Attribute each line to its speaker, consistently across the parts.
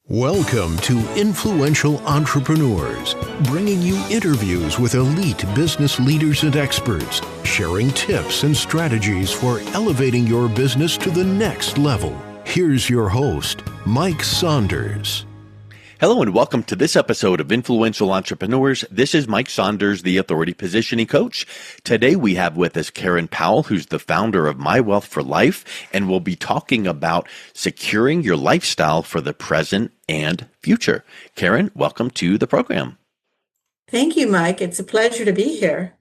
Speaker 1: Welcome to Influential Entrepreneurs, bringing you interviews with elite business leaders and experts, sharing tips and strategies for elevating your business to the next level. Here's your host, Mike Saunders.
Speaker 2: Hello and welcome to this episode of Influential Entrepreneurs. This is Mike Saunders, the Authority Positioning Coach. Today we have with us Karen Powell, who's the founder of My Wealth for Life, and we'll be talking about securing your lifestyle for the present and future. Karen, welcome to the program.
Speaker 3: Thank you, Mike. It's a pleasure to be here.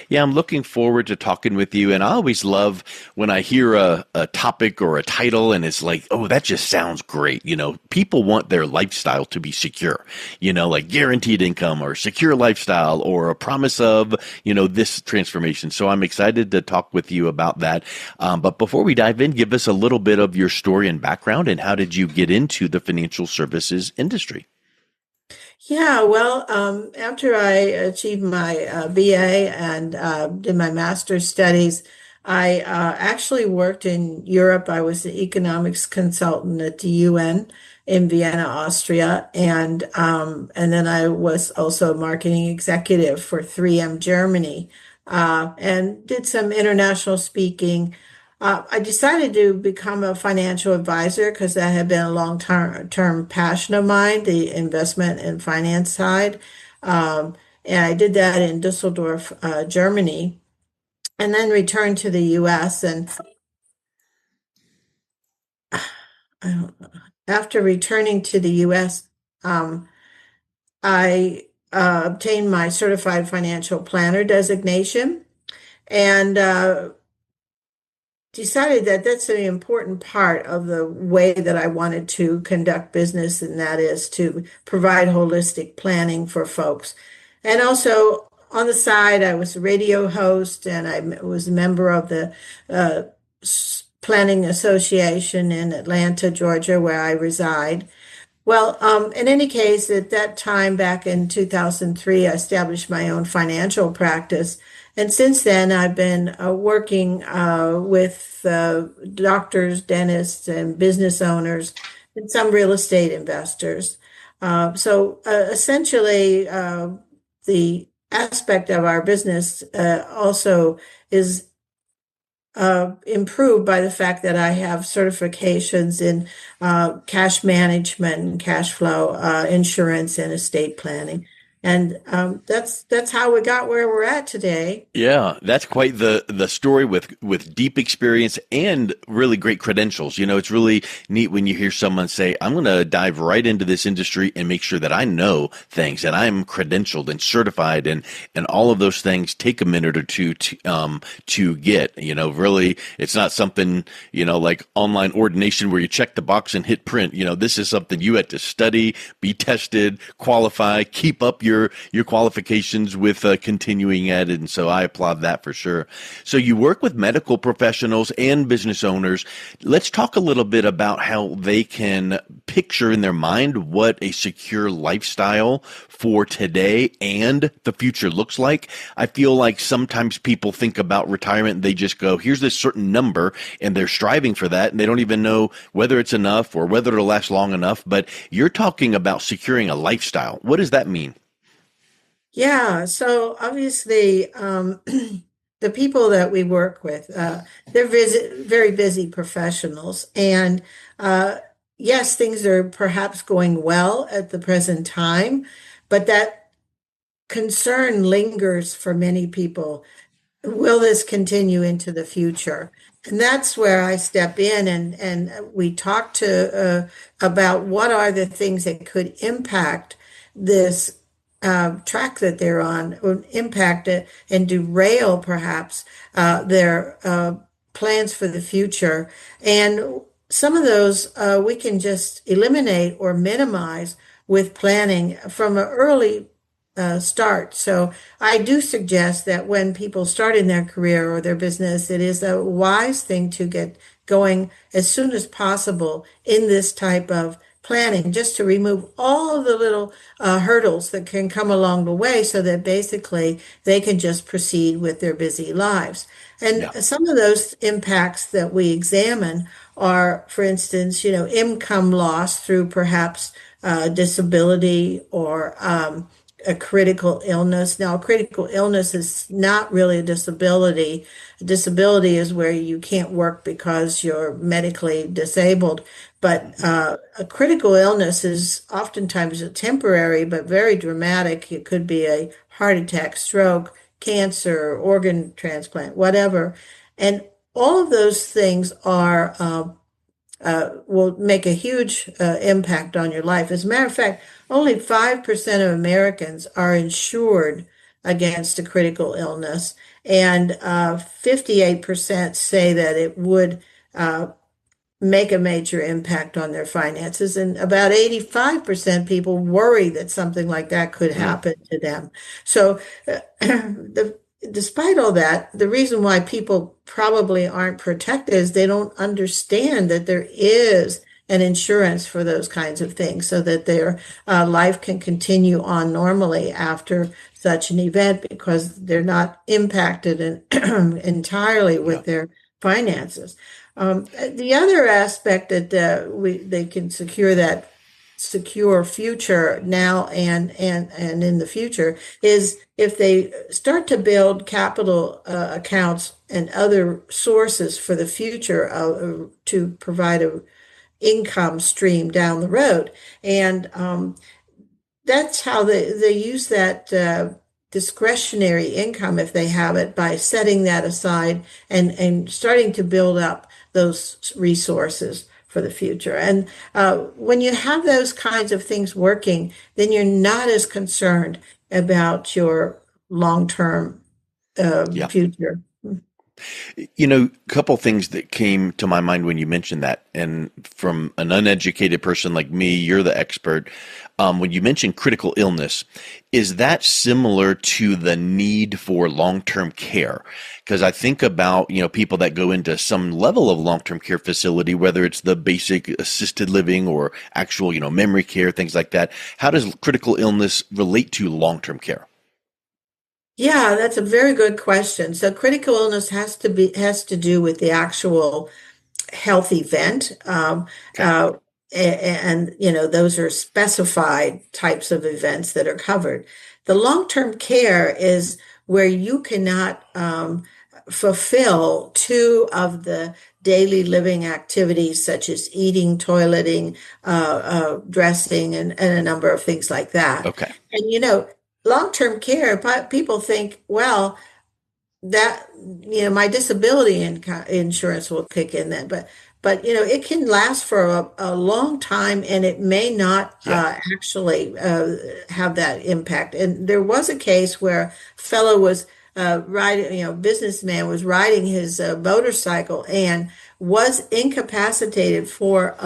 Speaker 2: Yeah, I'm looking forward to talking with you. And I always love when I hear a topic or a title and it's like, oh, that just sounds great. You know, people want their lifestyle to be secure, like guaranteed income or secure lifestyle or a promise of, this transformation. So I'm excited to talk with you about that. But before we dive in, give us a little bit of your story and background and how did you get into the financial services industry?
Speaker 3: Yeah, well, after I achieved my BA and did my master's studies, I actually worked in Europe. I was an economics consultant at the UN in Vienna, Austria, and then I was also a marketing executive for 3M Germany, and did some international speaking. I decided to become a financial advisor because that had been a long-term passion of mine, the investment and finance side. And I did that in Düsseldorf, Germany, and then returned to the U.S. And I don't know, after returning to the U.S., I obtained my certified financial planner designation and decided that that's an important part of the way that I wanted to conduct business, and that is to provide holistic planning for folks. And also on the side, I was a radio host and I was a member of the Planning Association in Atlanta, Georgia, where I reside. Well, in any case, at that time, back in 2003, I established my own financial practice. And since then, I've been working with doctors, dentists, and business owners, and some real estate investors. So essentially, the aspect of our business also is improved by the fact that I have certifications in cash management and cash flow, insurance, and estate planning. And that's how we got where we're at today.
Speaker 2: Yeah, that's quite the story with deep experience and really great credentials. It's really neat when you hear someone say, I'm going to dive right into this industry and make sure that I know things and I'm credentialed and certified and all of those things take a minute or two to get. Really, it's not something, like online ordination where you check the box and hit print. This is something you had to study, be tested, qualify, keep up your qualifications with continuing ed. And so I applaud that for sure. So you work with medical professionals and business owners. Let's talk a little bit about how they can picture in their mind what a secure lifestyle for today and the future looks like. I feel like sometimes people think about retirement and they just go, here's this certain number, and they're striving for that, and they don't even know whether it's enough or whether it'll last long enough. But you're talking about securing a lifestyle. What does that mean?
Speaker 3: Yeah, so obviously, the people that we work with, they're very busy professionals. And yes, things are perhaps going well at the present time, but that concern lingers for many people. Will this continue into the future? And that's where I step in and we talk to about what are the things that could impact this track that they're on, or impact it and derail perhaps their plans for the future. And some of those we can just eliminate or minimize with planning from an early start. So I do suggest that when people start in their career or their business, it is a wise thing to get going as soon as possible in this type of planning, just to remove all of the little hurdles that can come along the way so that basically they can just proceed with their busy lives. And
Speaker 2: Yeah.
Speaker 3: some of those impacts that we examine are, for instance, income loss through perhaps disability or a critical illness. Now, a critical illness is not really a disability. A disability is where you can't work because you're medically disabled. But a critical illness is oftentimes a temporary but very dramatic. It could be a heart attack, stroke, cancer, organ transplant, whatever. And all of those things will make a huge impact on your life. As a matter of fact, only 5% of Americans are insured against a critical illness, and 58% say that it would uh, make a major impact on their finances. And about 85% people worry that something like that could
Speaker 2: Mm.
Speaker 3: happen to them. So, despite all that, the reason why people probably aren't protected is they don't understand that there is an insurance for those kinds of things so that their life can continue on normally after such an event because they're not impacted entirely
Speaker 2: Yeah.
Speaker 3: with their finances. The other aspect that they can secure that secure future now and in the future is if they start to build capital accounts and other sources for the future to provide a income stream down the road. And that's how they use that discretionary income if they have it by setting that aside and starting to build up those resources for the future. And when you have those kinds of things working, then you're not as concerned about your long-term
Speaker 2: Yeah.
Speaker 3: future.
Speaker 2: A couple things that came to my mind when you mentioned that, and from an uneducated person like me, you're the expert. When you mentioned critical illness, is that similar to the need for long-term care? Because I think about, people that go into some level of long-term care facility, whether it's the basic assisted living or actual, memory care, things like that. How does critical illness relate to long-term care?
Speaker 3: Yeah, that's a very good question. So critical illness has to do with the actual health event.
Speaker 2: Okay.
Speaker 3: And, those are specified types of events that are covered. The long-term care is where you cannot fulfill two of the daily living activities, such as eating, toileting, dressing, and a number of things like that.
Speaker 2: Okay.
Speaker 3: And, long-term care, people think, well, that my disability insurance will kick in then, but it can last for a long time and it may not
Speaker 2: Yeah.
Speaker 3: actually have that impact. And there was a case where a fellow was riding, businessman was riding his motorcycle and was incapacitated for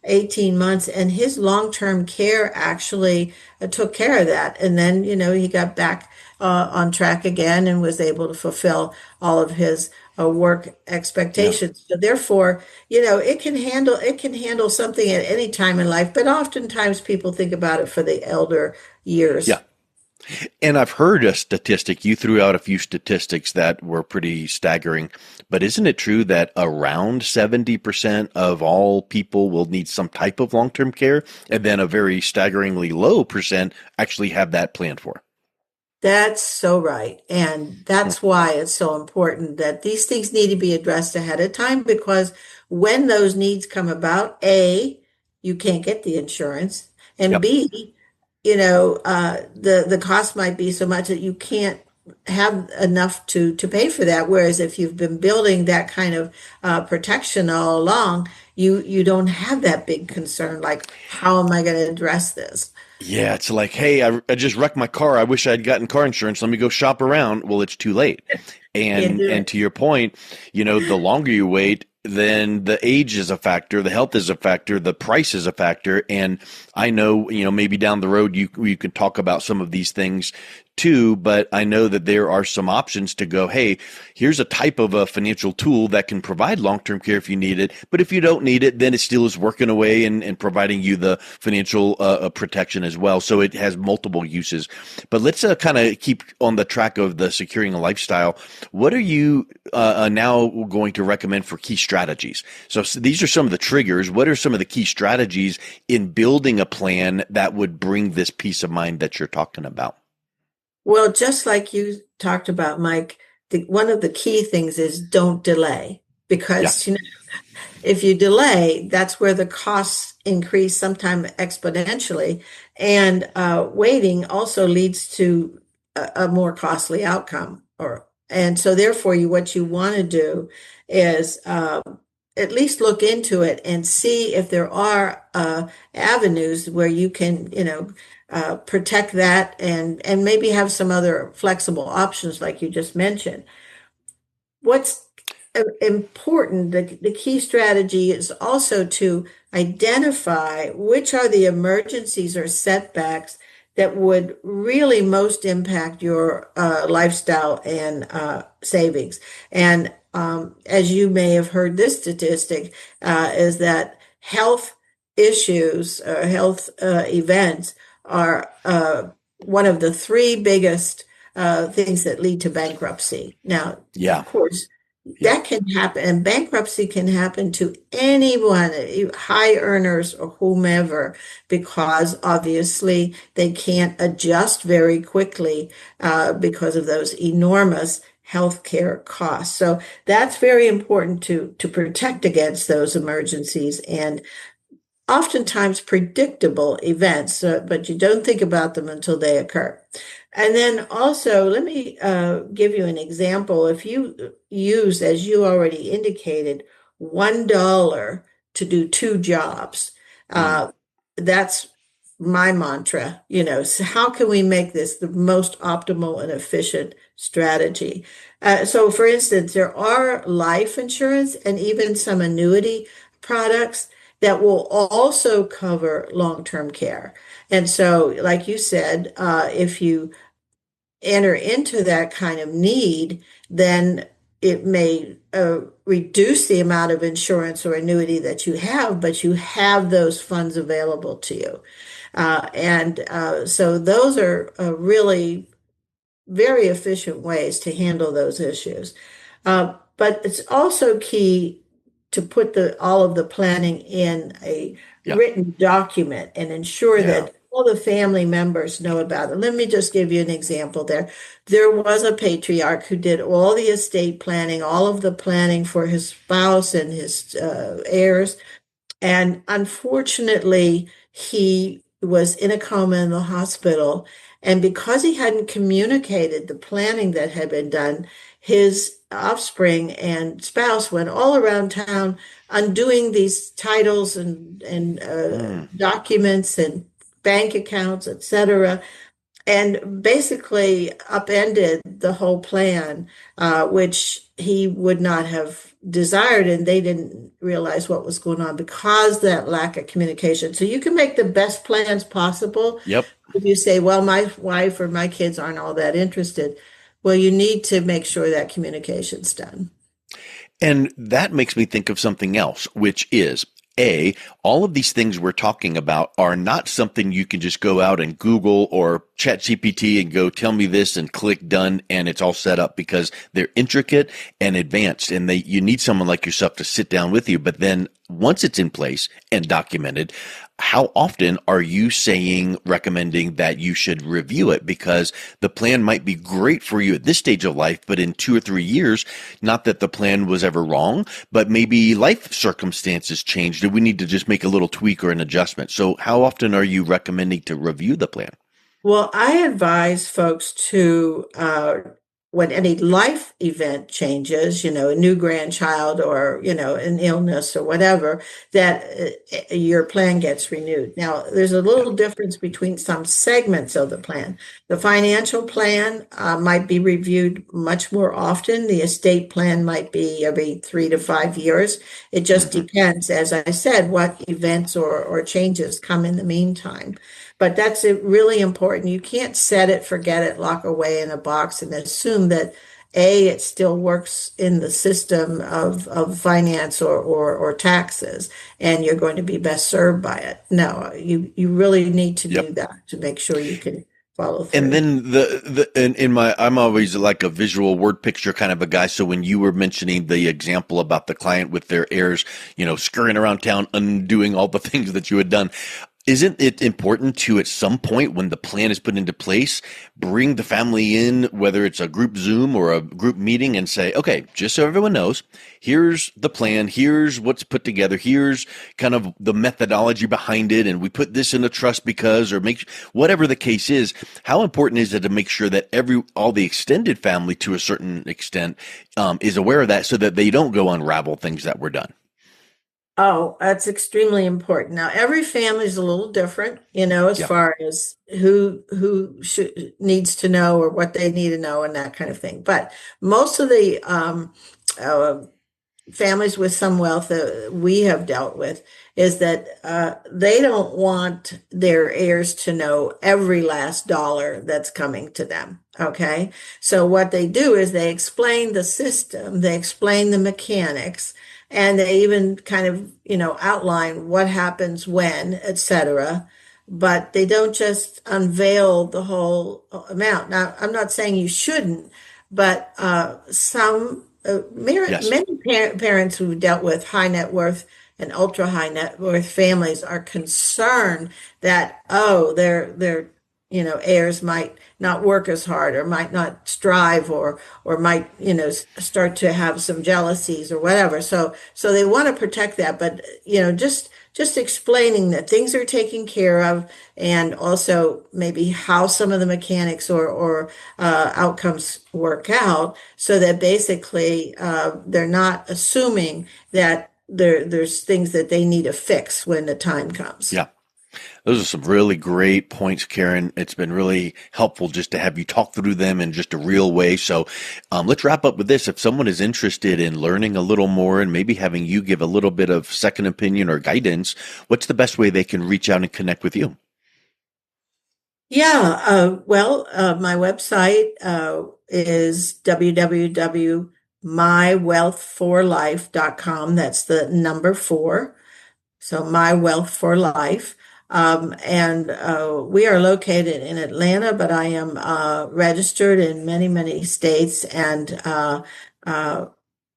Speaker 3: 18 months, and his long-term care actually took care of that. And then, he got back on track again and was able to fulfill all of his work
Speaker 2: Yeah.
Speaker 3: expectations. So therefore, it can handle something at any time in life, but oftentimes people think about it for the elder
Speaker 2: Yeah.
Speaker 3: years.
Speaker 2: And I've heard a statistic. You threw out a few statistics that were pretty staggering, but isn't it true that around 70% of all people will need some type of long-term care, and then a very staggeringly low percent actually have that planned for?
Speaker 3: That's so right. And
Speaker 2: Hmm.
Speaker 3: that's why it's so important that these things need to be addressed ahead of time because when those needs come about, A, you can't get the insurance, and
Speaker 2: Yep.
Speaker 3: B, the cost might be so much that you can't have enough to pay for that. Whereas if you've been building that kind of protection all along, you don't have that big concern like, how am I going to address this?
Speaker 2: Yeah, it's like, hey, I just wrecked my car. I wish I'd gotten car insurance. Let me go shop around. Well, it's too late.
Speaker 3: Can't
Speaker 2: And
Speaker 3: do
Speaker 2: and
Speaker 3: it.
Speaker 2: to your point, the longer you wait, then the age is a factor, the health is a factor, the price is a factor. And I know, maybe down the road you can talk about some of these things too, but I know that there are some options to go, hey, here's a type of a financial tool that can provide long-term care if you need it. But if you don't need it, then it still is working away and providing you the financial protection as well. So it has multiple uses. But let's kind of keep on the track of the securing a lifestyle. What are you now going to recommend for key strategies? So these are some of the triggers. What are some of the key strategies in building a plan that would bring this peace of mind that you're talking about?
Speaker 3: Well, just like you talked about, Mike, one of the key things is don't delay,
Speaker 2: Yeah.
Speaker 3: because if you delay, that's where the costs increase, sometimes exponentially, and waiting also leads to a more costly outcome. And so therefore, what you want to do is at least look into it and see if there are avenues where you can, protect that, and maybe have some other flexible options like you just mentioned. What's important, the key strategy is also to identify which are the emergencies or setbacks that would really most impact your lifestyle and savings. And as you may have heard, this statistic is that health issues, health events are one of the three biggest things that lead to bankruptcy. Now,
Speaker 2: Yeah.
Speaker 3: of course,
Speaker 2: Yeah.
Speaker 3: that can happen, and bankruptcy can happen to anyone, high earners or whomever, because obviously they can't adjust very quickly because of those enormous healthcare costs. So that's very important to protect against those emergencies and oftentimes predictable events, but you don't think about them until they occur. And then also, let me give you an example. If you use, as you already indicated, $1 to do two jobs,
Speaker 2: Mm.
Speaker 3: that's my mantra. So how can we make this the most optimal and efficient strategy? So, for instance, there are life insurance and even some annuity products that will also cover long-term care. And so, like you said, if you enter into that kind of need, then it may reduce the amount of insurance or annuity that you have, but you have those funds available to you. And so those are really very efficient ways to handle those issues. But it's also key to put all of the planning in a
Speaker 2: Yeah.
Speaker 3: written document and ensure
Speaker 2: Yeah.
Speaker 3: that all the family members know about it. Let me just give you an example there. There was a patriarch who did all the estate planning, all of the planning for his spouse and his heirs. And unfortunately, he was in a coma in the hospital. And because he hadn't communicated the planning that had been done, his offspring and spouse went all around town undoing these titles and
Speaker 2: Mm.
Speaker 3: documents and bank accounts, etc., and basically upended the whole plan, which he would not have desired, and they didn't realize what was going on because that lack of communication. So you can make the best plans possible.
Speaker 2: Yep.
Speaker 3: If you say, well, my wife or my kids aren't all that interested, well, you need to make sure that communication's done.
Speaker 2: And that makes me think of something else, which is all of these things we're talking about are not something you can just go out and Google or Chat GPT and go, tell me this and click done and it's all set up, because they're intricate and advanced, and you need someone like yourself to sit down with you. But then once it's in place and documented, how often are you recommending that you should review it? Because the plan might be great for you at this stage of life, but in 2 or 3 years, not that the plan was ever wrong, but maybe life circumstances changed and we need to just make a little tweak or an adjustment. So how often are you recommending to review the plan?
Speaker 3: Well, I advise folks to when any life event changes, a new grandchild or, an illness or whatever, that your plan gets renewed. Now, there's a little difference between some segments of the plan. The financial plan might be reviewed much more often. The estate plan might be every 3 to 5 years. It just depends, as I said, what events or changes come in the meantime. But that's really important. You can't set it, forget it, lock away in a box and assume that it still works in the system of finance or taxes, and you're going to be best served by it. No, you really need to do that to make sure you can follow through.
Speaker 2: And then I'm always like a visual word picture kind of a guy. So when you were mentioning the example about the client with their heirs, scurrying around town, undoing all the things that you had done, isn't it important to, at some point when the plan is put into place, bring the family in, whether it's a group Zoom or a group meeting, and say, okay, just so everyone knows, here's the plan, here's what's put together, here's kind of the methodology behind it, and we put this in a trust because, or make whatever the case is. How important is it to make sure that all the extended family, to a certain extent, is aware of that, so that they don't go unravel things that were done?
Speaker 3: Oh, that's extremely important. Now, every family is a little different, as far as who needs to know or what they need to know and that kind of thing. But most of the families with some wealth that we have dealt with is that they don't want their heirs to know every last dollar that's coming to them. Okay. So what they do is they explain the system, they explain the mechanics, and they even kind of, outline what happens when, etc. But they don't just unveil the whole amount. Now, I'm not saying you shouldn't, but many parents who've dealt with high net worth and ultra high net worth families are concerned that, their heirs might not work as hard, or might not strive, or might, start to have some jealousies or whatever. So they want to protect that, but, just explaining that things are taken care of, and also maybe how some of the mechanics or outcomes work out, so that basically they're not assuming that there's things that they need to fix when the time comes.
Speaker 2: Yeah. Those are some really great points, Karen. It's been really helpful just to have you talk through them in just a real way. So let's wrap up with this. If someone is interested in learning a little more and maybe having you give a little bit of second opinion or guidance, what's the best way they can reach out and connect with you?
Speaker 3: Yeah, my website is www.mywealthforlife.com. That's the number 4. So My Wealth for Life. And we are located in Atlanta, but I am registered in many, many states, and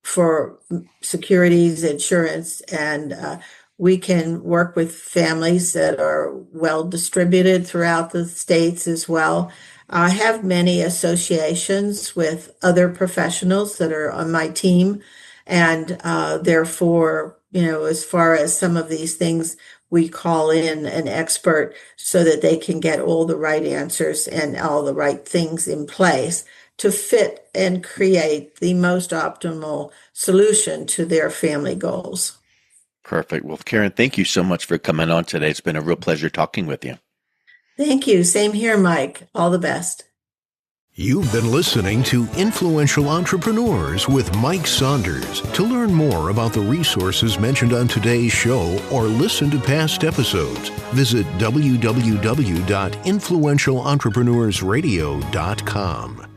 Speaker 3: for securities, insurance, and we can work with families that are well distributed throughout the states as well. I have many associations with other professionals that are on my team, and therefore, as far as some of these things, we call in an expert so that they can get all the right answers and all the right things in place to fit and create the most optimal solution to their family goals.
Speaker 2: Perfect. Well, Karen, thank you so much for coming on today. It's been a real pleasure talking with you.
Speaker 3: Thank you. Same here, Mike. All the best.
Speaker 1: You've been listening to Influential Entrepreneurs with Mike Saunders. To learn more about the resources mentioned on today's show or listen to past episodes, visit www.influentialentrepreneursradio.com.